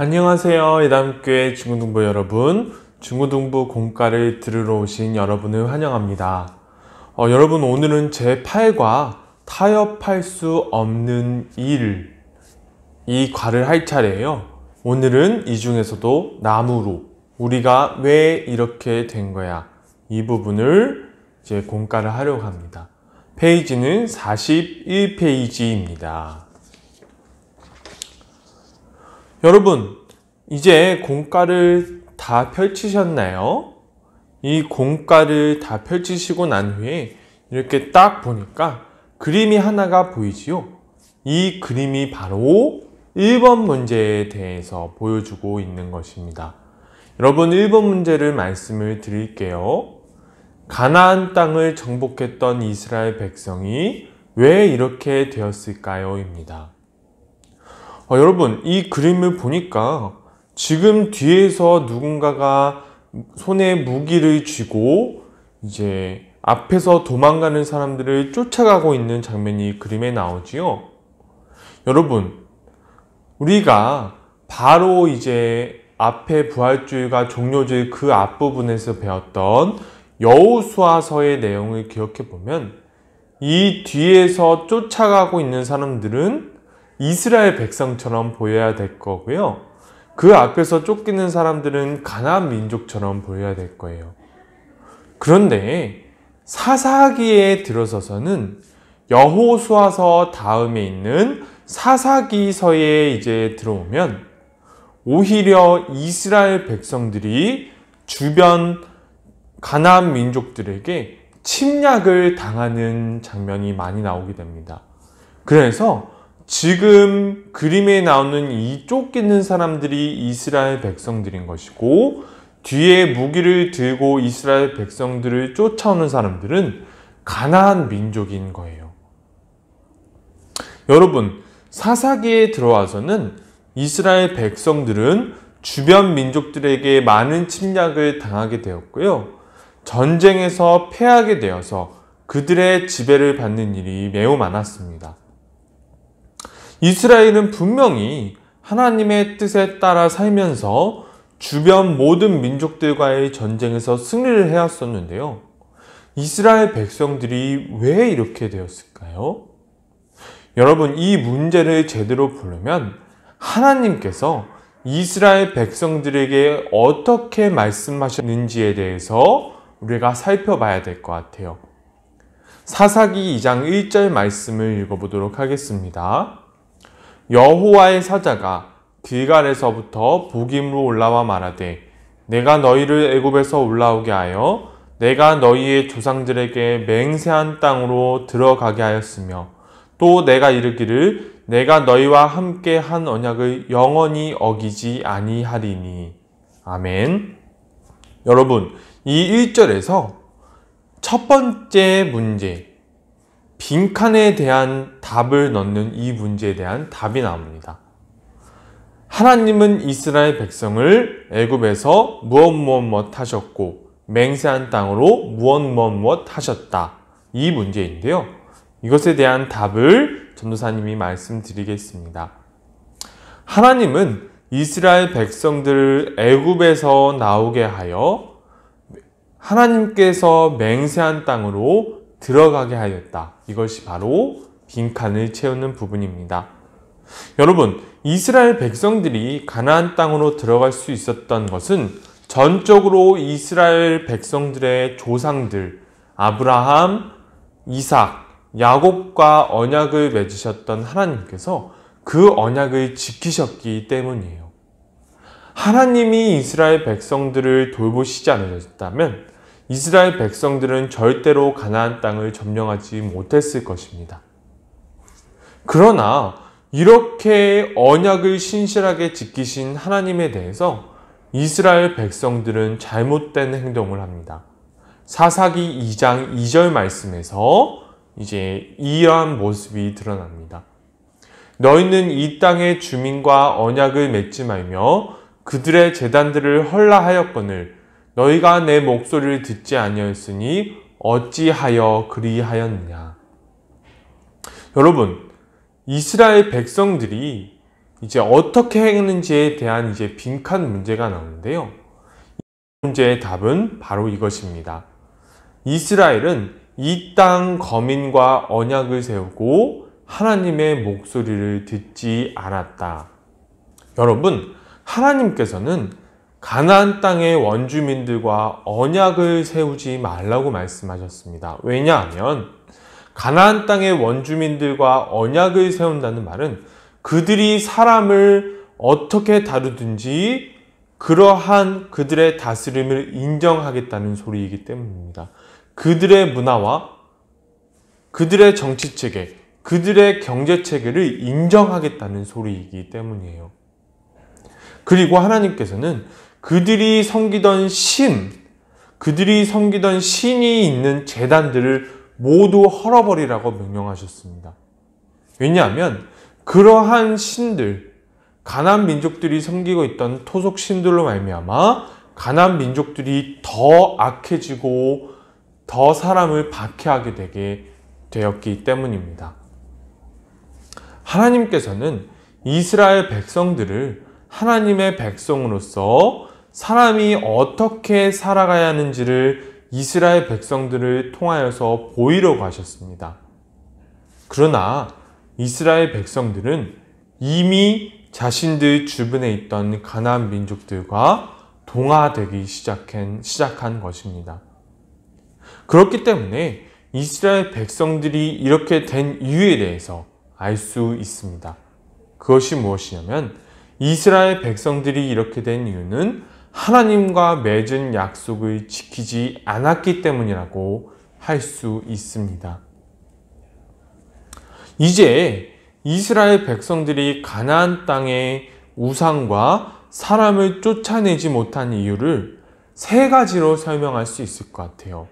안녕하세요. 예담교회 중고등부 여러분, 중고등부 공과를 들으러 오신 여러분을 환영합니다. 여러분, 오늘은 제8과 타협할 수 없는 일, 이 과를 할 차례예요. 오늘은 이 중에서도 나무로 우리가 왜 이렇게 된 거야, 이 부분을 이제 공과를 하려고 합니다. 페이지는 41페이지입니다. 여러분, 이제 공과를 다 펼치셨나요? 이 공과를 다 펼치시고 난 후에 이렇게 딱 보니까 그림이 하나가 보이지요? 이 그림이 바로 1번 문제에 대해서 보여주고 있는 것입니다. 여러분, 1번 문제를 말씀을 드릴게요. 가나안 땅을 정복했던 이스라엘 백성이 왜 이렇게 되었을까요? 입니다. 여러분, 이 그림을 보니까 지금 뒤에서 누군가가 손에 무기를 쥐고 이제 앞에서 도망가는 사람들을 쫓아가고 있는 장면이 그림에 나오지요. 여러분, 우리가 바로 이제 앞에 부활주일과 종료주일 그 앞부분에서 배웠던 여호수아서의 내용을 기억해 보면 이 뒤에서 쫓아가고 있는 사람들은 이스라엘 백성처럼 보여야 될 거고요. 그 앞에서 쫓기는 사람들은 가나안 민족처럼 보여야 될 거예요. 그런데 사사기에 들어서서는 여호수아서 다음에 있는 사사기서에 이제 들어오면 오히려 이스라엘 백성들이 주변 가나안 민족들에게 침략을 당하는 장면이 많이 나오게 됩니다. 그래서 지금 그림에 나오는 이 쫓기는 사람들이 이스라엘 백성들인 것이고, 뒤에 무기를 들고 이스라엘 백성들을 쫓아오는 사람들은 가나안 민족인 거예요. 여러분, 사사기에 들어와서는 이스라엘 백성들은 주변 민족들에게 많은 침략을 당하게 되었고요. 전쟁에서 패하게 되어서 그들의 지배를 받는 일이 매우 많았습니다. 이스라엘은 분명히 하나님의 뜻에 따라 살면서 주변 모든 민족들과의 전쟁에서 승리를 해왔었는데요. 이스라엘 백성들이 왜 이렇게 되었을까요? 여러분, 이 문제를 제대로 보려면 하나님께서 이스라엘 백성들에게 어떻게 말씀하셨는지에 대해서 우리가 살펴봐야 될 것 같아요. 사사기 2장 1절 말씀을 읽어보도록 하겠습니다. 여호와의 사자가 길갈에서부터 북임으로 올라와 말하되, 내가 너희를 애굽에서 올라오게 하여 내가 너희의 조상들에게 맹세한 땅으로 들어가게 하였으며, 또 내가 이르기를 내가 너희와 함께 한 언약을 영원히 어기지 아니하리니. 아멘. 여러분, 이 1절에서 첫 번째 문제, 빈칸에 대한 답을 넣는 이 문제에 대한 답이 나옵니다. 하나님은 이스라엘 백성을 애굽에서 무엇 하셨고 맹세한 땅으로 무엇 하셨다. 이 문제인데요. 이것에 대한 답을 전도사님이 말씀드리겠습니다. 하나님은 이스라엘 백성들을 애굽에서 나오게 하여 하나님께서 맹세한 땅으로 들어가게 하였다. 이것이 바로 빈칸을 채우는 부분입니다. 여러분, 이스라엘 백성들이 가나안 땅으로 들어갈 수 있었던 것은 전적으로 이스라엘 백성들의 조상들 아브라함, 이삭, 야곱과 언약을 맺으셨던 하나님께서 그 언약을 지키셨기 때문이에요. 하나님이 이스라엘 백성들을 돌보시지 않으셨다면 이스라엘 백성들은 절대로 가나안 땅을 점령하지 못했을 것입니다. 그러나 이렇게 언약을 신실하게 지키신 하나님에 대해서 이스라엘 백성들은 잘못된 행동을 합니다. 사사기 2장 2절 말씀에서 이제 이러한 모습이 드러납니다. 너희는 이 땅의 주민과 언약을 맺지 말며 그들의 제단들을 헐라하였거늘 너희가 내 목소리를 듣지 아니하였으니 어찌하여 그리하였느냐. 여러분, 이스라엘 백성들이 이제 어떻게 했는지에 대한 이제 빈칸 문제가 나오는데요. 이 문제의 답은 바로 이것입니다. 이스라엘은 이 땅 거민과 언약을 세우고 하나님의 목소리를 듣지 않았다. 여러분, 하나님께서는 가나안 땅의 원주민들과 언약을 세우지 말라고 말씀하셨습니다. 왜냐하면 가나안 땅의 원주민들과 언약을 세운다는 말은 그들이 사람을 어떻게 다루든지 그러한 그들의 다스림을 인정하겠다는 소리이기 때문입니다. 그들의 문화와 그들의 정치체계, 그들의 경제체계를 인정하겠다는 소리이기 때문이에요. 그리고 하나님께서는 그들이 섬기던 신이 있는 제단들을 모두 헐어버리라고 명령하셨습니다. 왜냐하면 그러한 신들, 가나안 민족들이 섬기고 있던 토속 신들로 말미암아 가나안 민족들이 더 악해지고 더 사람을 박해하게 되게 되었기 때문입니다. 하나님께서는 이스라엘 백성들을 하나님의 백성으로서 사람이 어떻게 살아가야 하는지를 이스라엘 백성들을 통하여서 보이려고 하셨습니다. 그러나 이스라엘 백성들은 이미 자신들 주변에 있던 가나안 민족들과 동화되기 시작한 것입니다. 그렇기 때문에 이스라엘 백성들이 이렇게 된 이유에 대해서 알 수 있습니다. 그것이 무엇이냐면 이스라엘 백성들이 이렇게 된 이유는 하나님과 맺은 약속을 지키지 않았기 때문이라고 할 수 있습니다. 이제 이스라엘 백성들이 가나안 땅의 우상과 사람을 쫓아내지 못한 이유를 세 가지로 설명할 수 있을 것 같아요.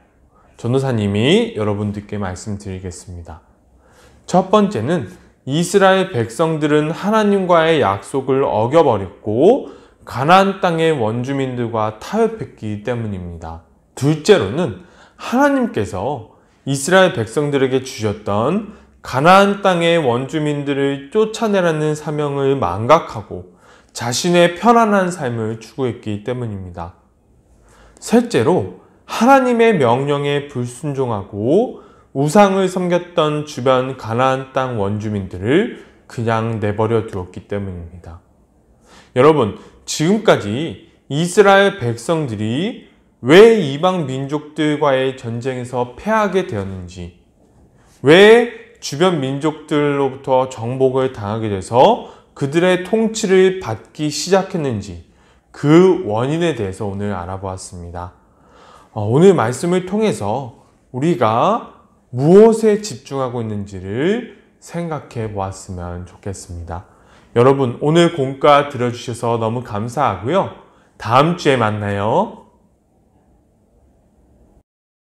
전도사님이 여러분들께 말씀드리겠습니다. 첫 번째는 이스라엘 백성들은 하나님과의 약속을 어겨버렸고 가나안 땅의 원주민들과 타협했기 때문입니다. 둘째로는 하나님께서 이스라엘 백성들에게 주셨던 가나안 땅의 원주민들을 쫓아내라는 사명을 망각하고 자신의 편안한 삶을 추구했기 때문입니다. 셋째로 하나님의 명령에 불순종하고 우상을 섬겼던 주변 가나안 땅 원주민들을 그냥 내버려 두었기 때문입니다. 여러분, 지금까지 이스라엘 백성들이 왜 이방 민족들과의 전쟁에서 패하게 되었는지, 왜 주변 민족들로부터 정복을 당하게 돼서 그들의 통치를 받기 시작했는지 그 원인에 대해서 오늘 알아보았습니다. 오늘 말씀을 통해서 우리가 무엇에 집중하고 있는지를 생각해 보았으면 좋겠습니다. 여러분, 오늘 공과 들어주셔서 너무 감사하고요. 다음 주에 만나요.